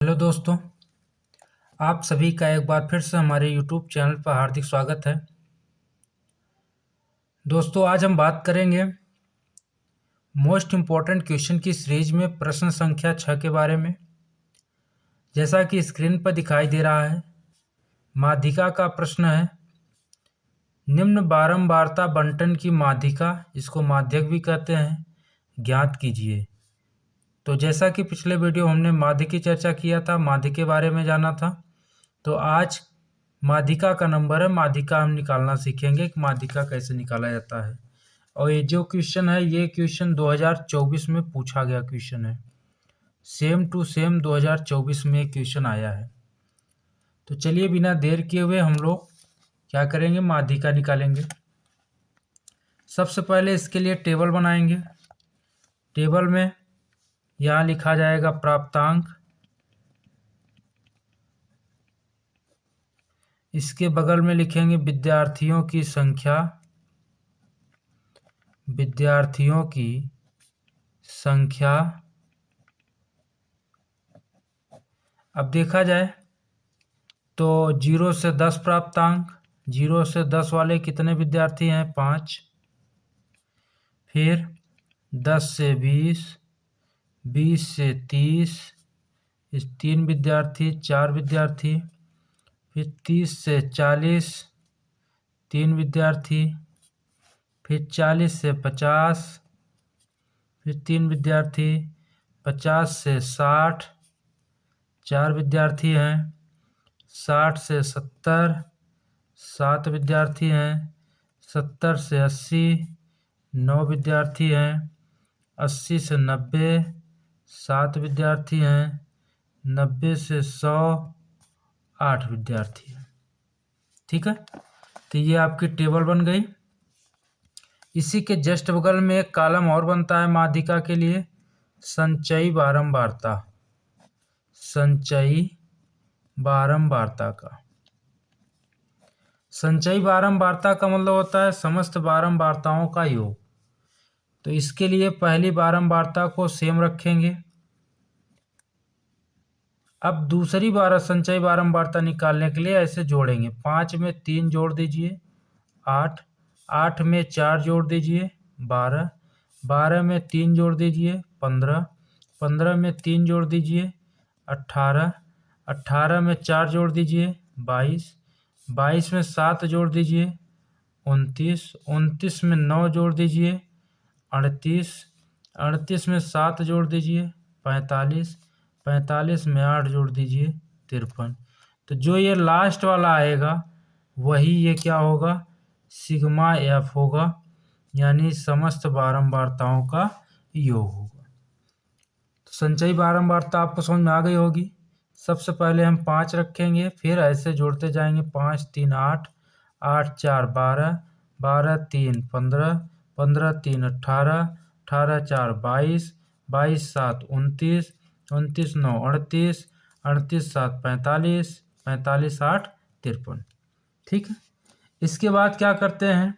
Hello दोस्तों, आप सभी का एक बार फिर से हमारे YouTube चैनल पर हार्दिक स्वागत है। दोस्तों, आज हम बात करेंगे मोस्ट इम्पॉर्टेंट क्वेश्चन की सीरीज में प्रश्न संख्या 6 के बारे में। जैसा कि स्क्रीन पर दिखाई दे रहा है, माध्यिका का प्रश्न है, निम्न बारंबारता बंटन की माध्यिका, इसको माध्यक भी कहते हैं, ज्ञात कीजिए। तो जैसा कि पिछले वीडियो हमने माध्य की चर्चा किया था, माध्य के बारे में जाना था, तो आज माध्यिका का नंबर है, माध्यिका हम निकालना सीखेंगे कि माध्यिका कैसे निकाला जाता है। और ये जो क्वेश्चन है, ये क्वेश्चन 2024 में पूछा गया क्वेश्चन है, सेम टू सेम 2024 में क्वेश्चन आया है। तो चलिए बिना देर किए हुए हम लोग क्या करेंगे, माध्यिका निकालेंगे। सबसे पहले इसके लिए टेबल बनाएंगे। टेबल में यहाँ लिखा जाएगा प्राप्तांक, इसके बगल में लिखेंगे विद्यार्थियों की संख्या, विद्यार्थियों की संख्या। अब देखा जाए तो 0 से 10 प्राप्तांक, 0 से 10 वाले कितने विद्यार्थी हैं? 5। फिर 10 से 20, 20 से 30, इस 3 विद्यार्थी, 4 विद्यार्थी। फिर 30 से 40, 3 विद्यार्थी। फिर 40 से 50, फिर 3 विद्यार्थी। 50 से 60, 4 विद्यार्थी हैं। 60 से 70, 7 विद्यार्थी हैं। 70 से 80, 9 विद्यार्थी हैं। 80 से 90, 7 विद्यार्थी हैं। 90 से 100, 8 विद्यार्थी हैं। ठीक है, तो ये आपकी टेबल बन गई। इसी के जस्ट बगल में एक कॉलम और बनता है माध्यिका के लिए, संचयी बारंबारता, संचयी बारंबारता का। संचयी बारंबारता का मतलब होता है समस्त बारंबारताओं का योग। तो इसके लिए पहली बारंबारता को सेम रखेंगे। अब दूसरी बार संचयी बारंबारता निकालने के लिए ऐसे जोड़ेंगे, 5 में 3 जोड़ दीजिए 8, 8 में 4 जोड़ दीजिए 12, 12 में 3 जोड़ दीजिए 15, 15 में 3 जोड़ दीजिए 18, 18 में 4 जोड़ दीजिए 22, 22 में 7 जोड़ दीजिए 29, 29 में 9 जोड़ दीजिए 38, 38 में 7 जोड़ दीजिए 45, 45 में 8 जोड़ दीजिए 53। तो जो ये लास्ट वाला आएगा वही ये क्या होगा, सिग्मा एफ होगा, यानी समस्त बारंबारताओं का योग होगा। तो संचयी बारंबारता आपको समझ में आ गई होगी। सबसे पहले हम 5 रखेंगे, फिर ऐसे जोड़ते जाएंगे, 5 3 8, 8 4 12, 12 3 15, 15 3 18, 18 4 22, 22 7 29, 29 9 38, 38 7 45, 45 8 53। ठीक है, इसके बाद क्या करते हैं,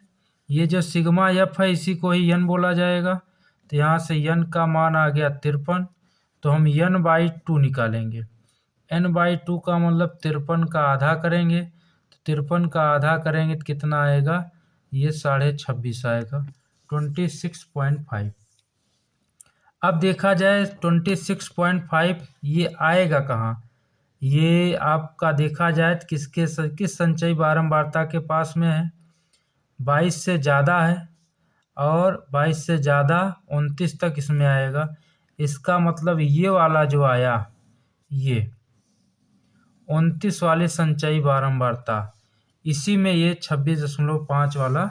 ये जो सिग्मा एफ है इसी को ही यन बोला जाएगा। तो यहाँ से यन का मान आ गया 53, तो हम n/2 निकालेंगे। n/2 का मतलब 53 का आधा करेंगे, तो 53 का आधा करेंगे तो कितना आएगा, ये 26.5 आएगा, 26.5। अब देखा जाए 26.5 ये आएगा कहाँ, ये आपका देखा जाए तो किस संचयी बारंबारता के पास में है, 22 से ज़्यादा है, और 22 से ज़्यादा 29 तक इसमें आएगा। इसका मतलब ये वाला जो आया, ये 29 वाले संचयी बारंबारता, इसी में ये 26.5 वाला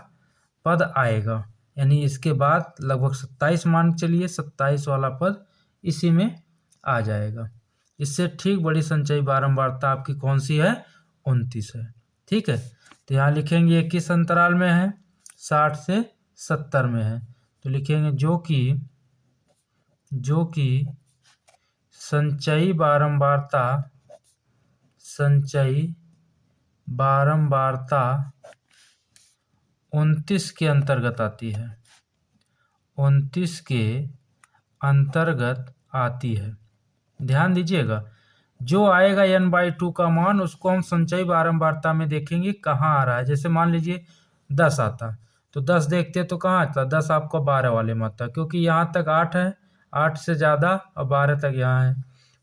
पद आएगा, यानी इसके बाद लगभग 27 मान चलिए, 27 वाला पद इसी में आ जाएगा। इससे ठीक बड़ी संचयी बारंबारता आपकी कौन सी है, 29 है। ठीक है, तो यहाँ लिखेंगे ये किस अंतराल में है, 60 से 70 में है। तो लिखेंगे जो कि संचयी बारंबारता 29 के अंतर्गत आती है, 29 के अंतर्गत आती है। ध्यान दीजिएगा, जो आएगा n/2 का मान उसको हम संचयी बारंबारता में देखेंगे कहाँ आ रहा है। जैसे मान लीजिए 10 आता तो 10 देखते तो कहाँ आता, 10 आपका 12 वाले में आता, क्योंकि यहाँ तक 8 है, 8 से ज़्यादा और 12 तक यहाँ है,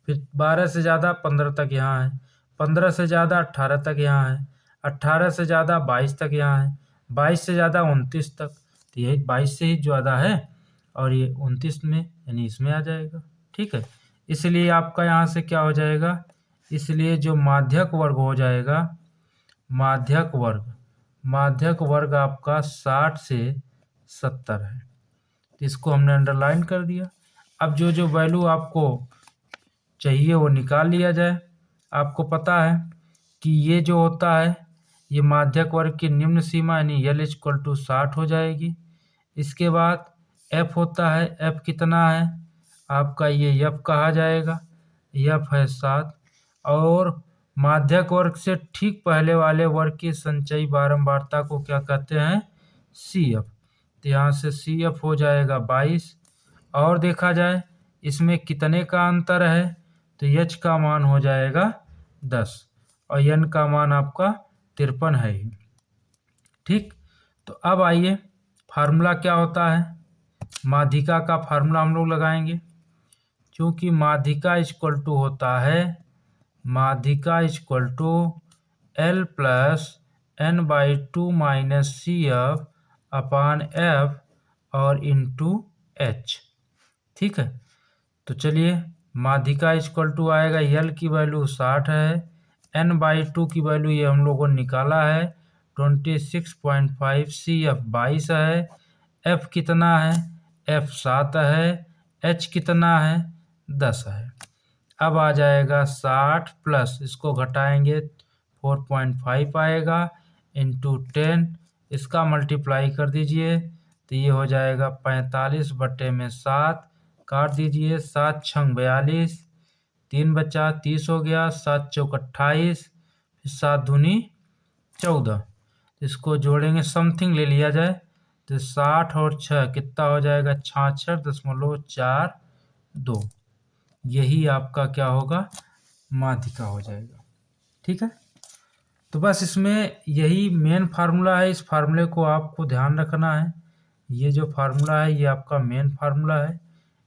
फिर 12 से ज़्यादा 15 तक यहाँ है, 15 से ज़्यादा 18 तक यहाँ है, 18 से ज़्यादा 22 तक यहाँ है, 22 से ज़्यादा 29 तक, तो यही 22 से ही ज़्यादा है और ये 29 में यानी इसमें आ जाएगा। ठीक है, इसलिए आपका यहाँ से क्या हो जाएगा, इसलिए जो माध्यक वर्ग हो जाएगा, माध्यक वर्ग आपका 60 से 70 है। तो इसको हमने अंडरलाइन कर दिया। अब जो जो वैल्यू आपको चाहिए वो निकाल लिया जाए। आपको पता है कि ये जो होता है ये माध्यक वर्ग की निम्न सीमा यानी L = 60 हो जाएगी। इसके बाद F होता है, F कितना है आपका, ये F कहा जाएगा, F है 7, और माध्यक वर्ग से ठीक पहले वाले वर्ग की संचयी बारंबारता को क्या कहते हैं, CF। तो यहाँ से CF हो जाएगा 22, और देखा जाए इसमें कितने का अंतर है, तो H का मान हो जाएगा 10 और N का मान आपका 53 है ही। ठीक, तो अब आइए फार्मूला क्या होता है, माध्यिका का फार्मूला हम लोग लगाएंगे। क्योंकि माध्यिका इक्वल टू होता है, माध्यिका equal to L + n/2 - CF upon F और इंटू H। ठीक है, तो चलिए माध्यिका इक्वल टू आएगा, L की वैल्यू 60 है, n/2 की वैल्यू ये हम लोगों ने निकाला है 26.5, CF 22 है, F कितना है, F 7 है, H कितना है 10 है। अब आ जाएगा 60 प्लस इसको घटाएंगे 4.5 आएगा इंटू 10, इसका मल्टीप्लाई कर दीजिए तो ये हो जाएगा 45/7, काट दीजिए, 7 छंग 42, 3 बचा 30 हो गया, 7 चौक 28, फिर 7 दूनी 14, इसको जोड़ेंगे समथिंग ले लिया जाए तो 60 और 6 कितना हो जाएगा, 66.42। यही आपका क्या होगा, माध्यिका हो जाएगा। ठीक है, तो बस इसमें यही मेन फार्मूला है, इस फार्मूले को आपको ध्यान रखना है। ये जो फार्मूला है ये आपका मेन फार्मूला है,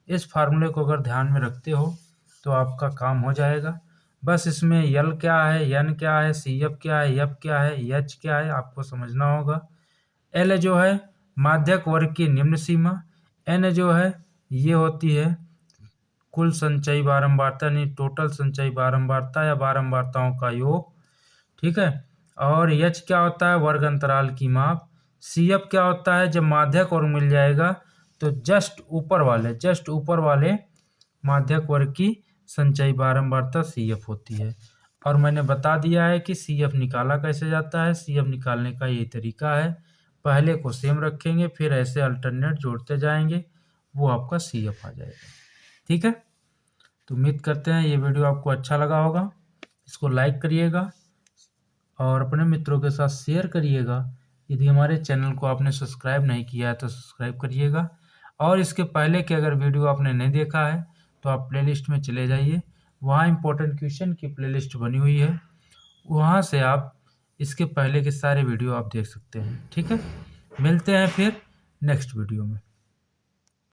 इस फार्मूले को अगर ध्यान में रखते हो तो आपका काम हो जाएगा। बस इसमें L क्या है, N क्या है, CF क्या है, F क्या है, H क्या है आपको समझना होगा। L जो है माध्यक वर्ग की निम्न सीमा, N जो है ये होती है कुल संचयी बारंबारता यानी टोटल संचयी बारंबारता या बारंबारताओं का योग। ठीक है, और H क्या होता है, वर्ग अंतराल की माप। CF क्या होता है, जब माध्यक वर्ग मिल जाएगा तो जस्ट ऊपर वाले माध्यक वर्ग की संचयी बारंबारता CF होती है। और मैंने बता दिया है कि CF निकाला कैसे जाता है। CF निकालने का यही तरीका है, पहले को सेम रखेंगे फिर ऐसे अल्टरनेट जोड़ते जाएंगे, वो आपका CF आ जाएगा। ठीक है, तो उम्मीद करते हैं ये वीडियो आपको अच्छा लगा होगा, इसको लाइक करिएगा और अपने मित्रों के साथ शेयर करिएगा। यदि हमारे चैनल को आपने सब्सक्राइब नहीं किया है तो सब्सक्राइब करिएगा, और इसके पहले के अगर वीडियो आपने नहीं देखा है तो आप प्लेलिस्ट में चले जाइए, वहाँ इंपॉर्टेंट क्वेश्चन की प्लेलिस्ट बनी हुई है, वहाँ से आप इसके पहले के सारे वीडियो आप देख सकते हैं। ठीक है, मिलते हैं फिर नेक्स्ट वीडियो में।